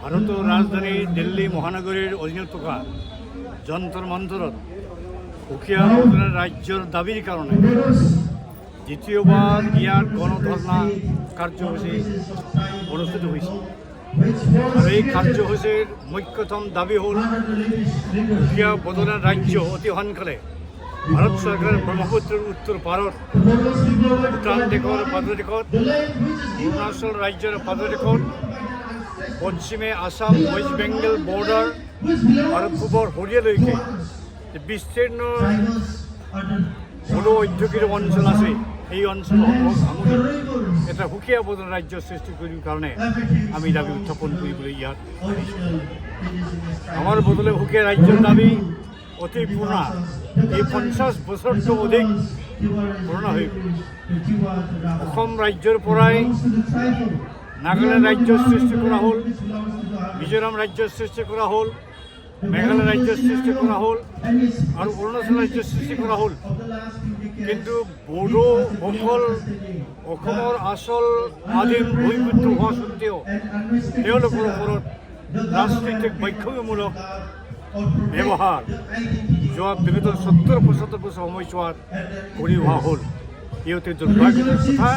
ভারতের রাজধানী দিল্লী মহানগরীর অধীনত থকা যন্ত্র মন্ত্রত সুকীয়া বড়োলেণ্ড রাজ্যর দাবির কারণে দ্বিতীয়বার ইয়ার গণধর্ণা কার্যসূচী অনুষ্ঠিত হয়েছে। আর এই কার্যসূচীর মুখ্যতম দাবি হল সুকীয়া বড়োলেণ্ড রাজ্য অতি সোনকালে ভারত সরকারের ব্রহ্মপুত্রের উত্তর ভারত ভূটান দেশৰ পাদদেশত অৰুণাচল ৰাজ্যৰ পাদদেশত পশ্চিমে Assam West Bengal border R পূবৰ হৰিয়ালৈকে বিস্তীৰ্ণ বড়ো ঔদ্যোগিক অঞ্চল আছে এই অঞ্চলসমূহ সামৰি এটা সুকীয়া বড়োলেণ্ড ৰাজ্য সৃষ্টি কৰাৰ কাৰণে আমি দাবী উত্থাপন কৰিবলৈ ইয়াত আমাৰ বড়োলেণ্ড সুকীয়া ৰাজ্যৰ দাবী অতি পুৰণা। এই 50 বছৰতকৈ অধিক পুৰণা হৈ অসম ৰাজ্যৰ পৰাই নাগালেণ্ড রাজ্য সৃষ্টি করা হল, মিজোরাম রাজ্য সৃষ্টি করা হল, মেঘালয় রাজ্য সৃষ্টি করা হল আর অরুণাচল রাজ্য সৃষ্টি করা হল। কিন্তু বড়ো সকল অসমৰ আসল আদিম ভূমিপুত্ৰ হোৱা সত্ত্বেও তেওঁলোকৰ ওপৰত ৰাজনৈতিক বৈষম্যমূলক ব্যৱহাৰ যোৱা বিগত 70-75 বছৰ সময়ছোৱাত কৰি অহা হ'ল। এই অতি দুৰ্ভাগ্যজনক কথা।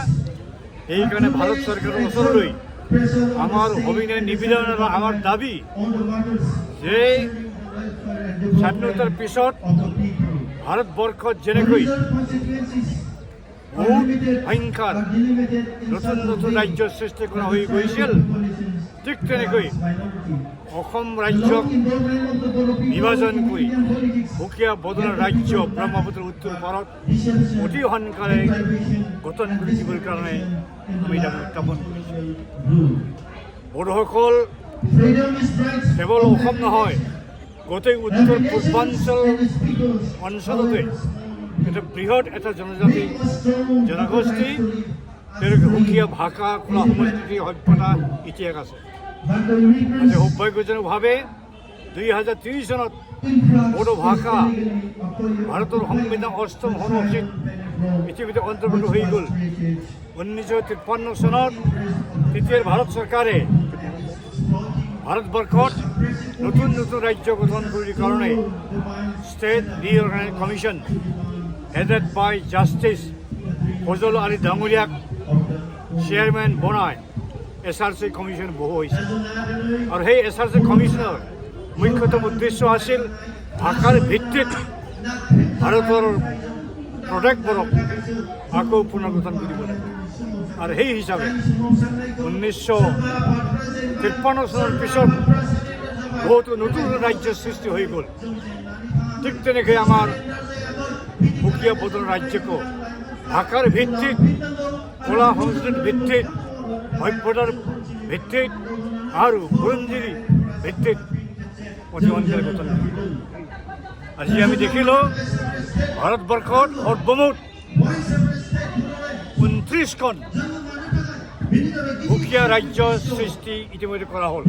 এইকাৰণে ভাৰত চৰকাৰৰ ওচৰলৈ আমাৰ অভিনয় নিবেদন আৰু আমাৰ দাবী যে স্বাধীনতাৰ পিছত ভাৰতবৰ্ষত যেনেকৈ বহুত সংখ্যাৰ নতুন নতুন ৰাজ্য সৃষ্টি কৰা হৈ গৈছিল, ঠিক তেনেকৈ অসম ৰাজ্যক বিভাজন কৰি সুকীয়া বড়োলেণ্ড ৰাজ্য ব্ৰহ্মপুত্ৰৰ উত্তৰ পাৰত অতি সোনকালে গঠন কৰি দিবৰ কাৰণে আমি দাবী উত্থাপন কৰিছোঁ। বড়োসকল কেৱল অসম নহয়, গোটেই উত্তৰ পূৰ্বাঞ্চল অঞ্চলতে এটা বৃহৎ এটা জনজাতি জনগোষ্ঠী, তেওঁলোকে সুকীয়া ভাষা, কলা, সংস্কৃতি, সভ্যতা, ইতিহাস আছে। সৌভাগ্যজনকভাৱে 2030 চনত বড়ো ভাষা ভাৰতৰ সংবিধান 8ম অনুসূচীত পৃথিৱীতে অন্তৰ্ভুক্ত হৈ গ'ল। 1953 চনত তেতিয়াৰ ভাৰত চৰকাৰে ভাৰতবৰ্ষত নতুন নতুন ৰাজ্য গঠন কৰাৰ কাৰণে ষ্টেট ৰিঅৰ্গেনাইজেশ্যন কমিশ্যন হেডেড বাই জাষ্টিছ ফজল আলী ডাঙৰীয়াক চেয়াৰমেন বনাই SRC কমিশ্যন বহু হৈছে। আৰু সেই SRC কমিশ্যনৰ মুখ্যতম উদ্দেশ্য আছিল ভাষাৰ ভিত্তিত ভাৰতৰ প্ৰদেশবোৰক আকৌ পুনৰ্গঠন কৰিব লাগে। আৰু সেই হিচাপে 1953 চনৰ পিছত বহুতো নতুন ৰাজ্য সৃষ্টি হৈ গ'ল। ঠিক তেনেকৈ আমাৰ সুকীয়া বড়োলেণ্ড ৰাজ্যকো ভাষাৰ ভিত্তিত, কলা সংস্কৃতিৰ ভিত্তিত, সভ্যতাৰ ভিত্তিত আৰু বুৰঞ্জীৰ ভিত্তিত অতি সোনকালে গঠন কৰিব। আজি আমি দেখিলোঁ ভাৰতবৰ্ষত সৰ্বমুঠ 29খন সুকীয়া ৰাজ্য সৃষ্টি ইতিমধ্যে কৰা হ'ল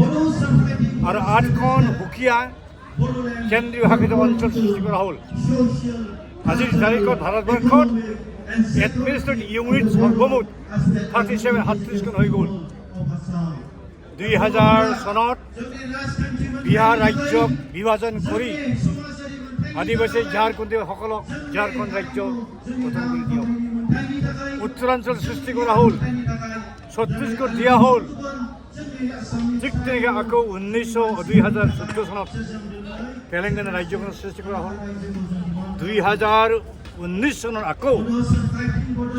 আৰু 8খন সুকীয়া কেন্দ্ৰীয় শাসিত অঞ্চল সৃষ্টি কৰা হ'ল। আজিৰ তাৰিখত ভাৰতবৰ্ষত এডমিনিষ্ট্ৰেটিভ ইউনিট সৰ্বমুঠ 37-38খন হৈ গ'ল। 2000 চনত বিহাৰ ৰাজ্যক বিভাজন কৰি আদিবাসী ঝাৰখণ্ডীসকলক ঝাৰখণ্ড ৰাজ্য গঠন কৰি দিয়া হ'ল। উত্তৰাঞ্চল সৃষ্টি কৰা হ'ল, ছত্তীশগড় দিয়া হ'ল। ঠিক তেনেকৈ আকৌ 2014 চনত তেলেংগানা ৰাজ্যখনৰ সৃষ্টি কৰা হ'ল। 2019 চনত আকৌ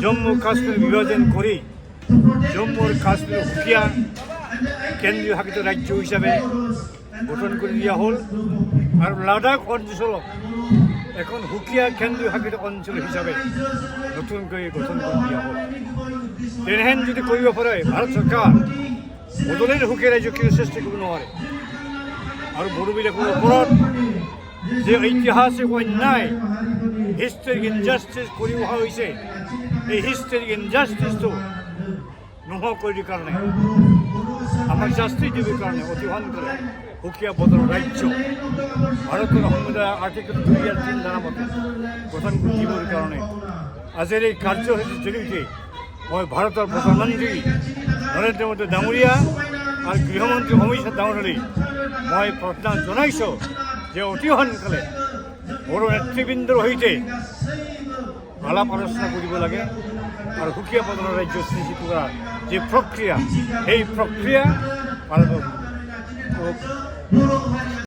জম্মু কাশ্মীৰ বিভাজন কৰি জম্মু আৰু কাশ্মীৰ সুকীয়া কেন্দ্ৰীয় শাসিত ৰাজ্য হিচাপে গঠন কৰি দিয়া হ'ল আৰু লাডাখ অঞ্চলক এখন সুকীয়া কেন্দ্ৰীয় শাসিত অঞ্চল হিচাপে নতুনকৈ গঠন কৰি দিয়া হ'ল। তেনেহেন যদি কৰিব পাৰে ভাৰত চৰকাৰ, বড়োলেণ্ড সুকীয়া ৰাজ্য কিয় সৃষ্টি কৰিব নোৱাৰে? আৰু বড়োবিলাকৰ ওপৰত যে ঐতিহাসিক অন্যায়, হিষ্টৰিক ইনজাষ্টিছ কৰি অহা হৈছে, এই হিষ্টৰিক ইনজাষ্টিছটো নোহোৱা কৰিবৰ কাৰণে, আমাক শাস্তি দিবৰ কাৰণে অতি সোনকালে সুকীয়া বড়োলেণ্ড ৰাজ্য ভাৰতৰ সংবিধান আৰ্টিকল 2 আৰু 3 ধাৰা মতে গঠন কৰি দিবৰ কাৰণে আজিৰ এই কাৰ্যসূচীৰ জৰিয়তে মই ভাৰতৰ প্ৰধানমন্ত্ৰী নৰেন্দ্ৰ মোদী ডাঙৰীয়া আৰু গৃহমন্ত্ৰী অমিত শ্বাহ ডাঙৰীয়ালৈ মই প্ৰাৰ্থনা জনাইছোঁ যে অতি সোনকালে বড়ো নেতৃবৃন্দৰ সৈতে আলাপ আলোচনা কৰিব লাগে আৰু সুকীয়া বদলৰ ৰাজ্য সৃষ্টি কৰাৰ যি প্ৰক্ৰিয়া সেই প্ৰক্ৰিয়া ভাৰতত